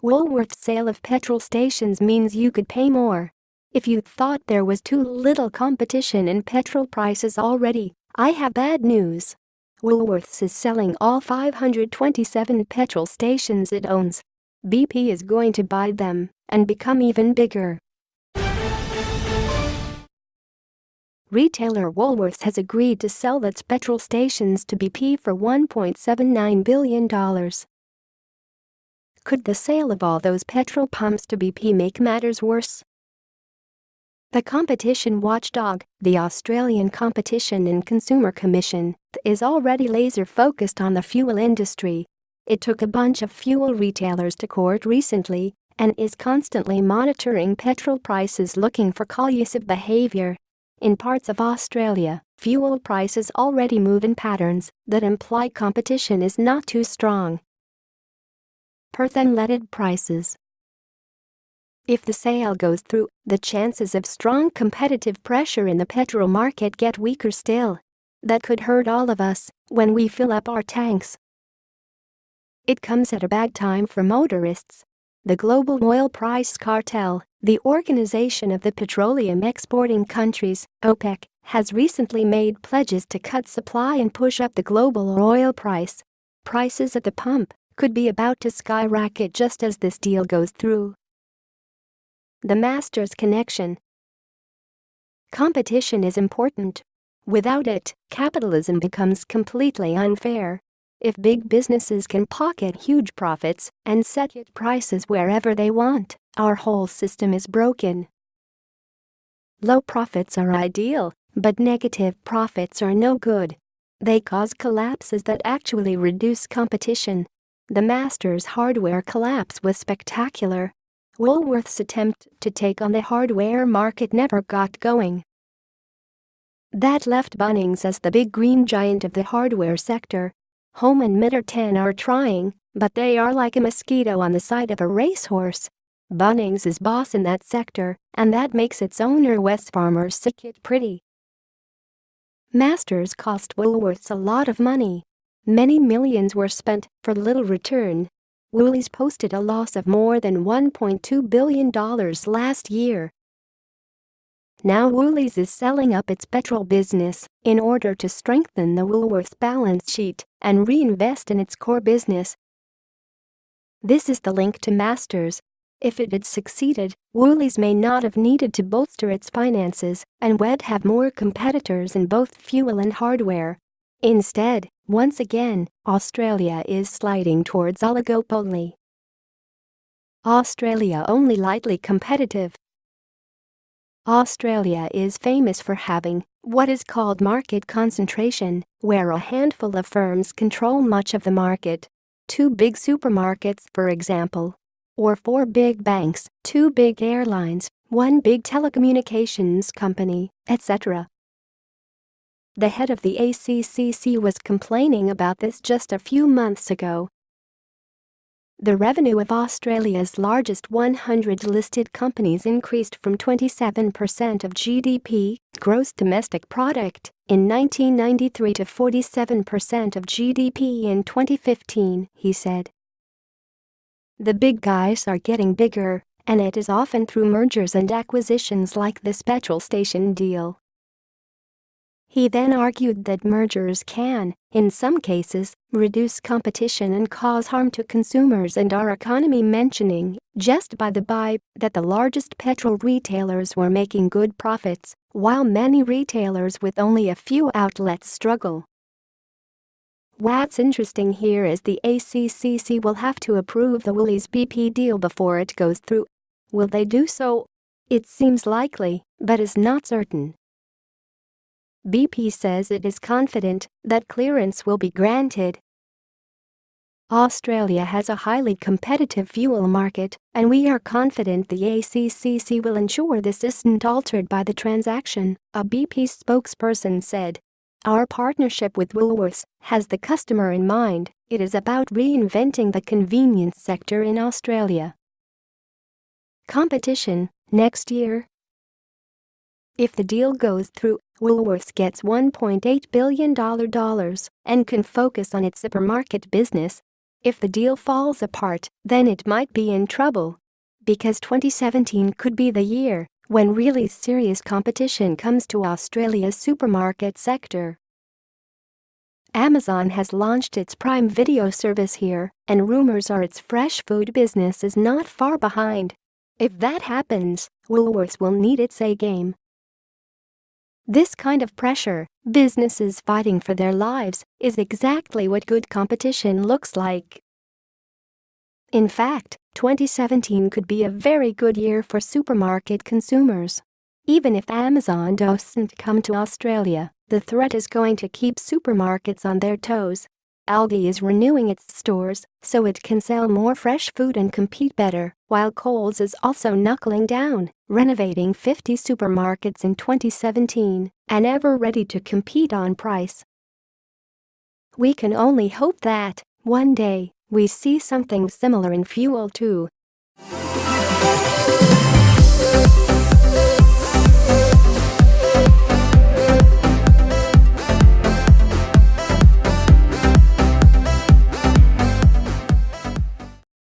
Woolworths' sale of petrol stations means you could pay more. If you thought there was too little competition in petrol prices already, I have bad news. Woolworths is selling all 527 petrol stations it owns. BP is going to buy them and become even bigger. Retailer Woolworths has agreed to sell its petrol stations to BP for $1.79 billion. Could the sale of all those petrol pumps to BP make matters worse? The competition watchdog, the Australian Competition and Consumer Commission, is already laser-focused on the fuel industry. It took a bunch of fuel retailers to court recently and is constantly monitoring petrol prices looking for collusive behavior. In parts of Australia, fuel prices already move in patterns that imply competition is not too strong. Perth unleaded prices. If the sale goes through, the chances of strong competitive pressure in the petrol market get weaker still. That could hurt all of us when we fill up our tanks. It comes at a bad time for motorists. The global oil price cartel, the Organization of the Petroleum Exporting Countries, OPEC, has recently made pledges to cut supply and push up the global oil price. Prices at the pump could be about to skyrocket just as this deal goes through. The Masters connection. Competition is important. Without it, capitalism becomes completely unfair. If big businesses can pocket huge profits and set prices wherever they want, our whole system is broken. Low profits are ideal, but negative profits are no good. They cause collapses that actually reduce competition. The Masters hardware collapse was spectacular. Woolworths' attempt to take on the hardware market never got going. That left Bunnings as the big green giant of the hardware sector. Home and Middleton are trying, but they are like a mosquito on the side of a racehorse. Bunnings is boss in that sector, and that makes its owner Wesfarmers sick it pretty. Masters cost Woolworths a lot of money. Many millions were spent for little return. Woolies posted a loss of more than $1.2 billion last year. Now Woolies is selling up its petrol business in order to strengthen the Woolworths balance sheet and reinvest in its core business. This is the link to Masters. If it had succeeded, Woolies may not have needed to bolster its finances and would have more competitors in both fuel and hardware. Instead, once again, Australia is sliding towards oligopoly. Australia only lightly competitive. Australia is famous for having what is called market concentration, where a handful of firms control much of the market. 2 big supermarkets, for example. Or 4 big banks, 2 big airlines, 1 big telecommunications company, etc. The head of the ACCC was complaining about this just a few months ago. The revenue of Australia's largest 100 listed companies increased from 27% of GDP, gross domestic product, in 1993 to 47% of GDP in 2015, he said. The big guys are getting bigger, and it is often through mergers and acquisitions like this petrol station deal. He then argued that mergers can, in some cases, reduce competition and cause harm to consumers and our economy, mentioning, just by the by, that the largest petrol retailers were making good profits, while many retailers with only a few outlets struggle. What's interesting here is the ACCC will have to approve the Woolies BP deal before it goes through. Will they do so? It seems likely, but is not certain. BP says it is confident that clearance will be granted. Australia has a highly competitive fuel market, and we are confident the ACCC will ensure this isn't altered by the transaction, a BP spokesperson said. Our partnership with Woolworths has the customer in mind. It is about reinventing the convenience sector in Australia. Competition, next year. If the deal goes through, Woolworths gets $1.8 billion and can focus on its supermarket business. If the deal falls apart, then it might be in trouble. Because 2017 could be the year when really serious competition comes to Australia's supermarket sector. Amazon has launched its Prime Video service here, and rumors are its fresh food business is not far behind. If that happens, Woolworths will need its A game. This kind of pressure, businesses fighting for their lives, is exactly what good competition looks like. In fact, 2017 could be a very good year for supermarket consumers. Even if Amazon doesn't come to Australia, the threat is going to keep supermarkets on their toes. Aldi is renewing its stores so it can sell more fresh food and compete better, while Coles is also knuckling down, renovating 50 supermarkets in 2017 and ever ready to compete on price. We can only hope that, one day, we see something similar in fuel too.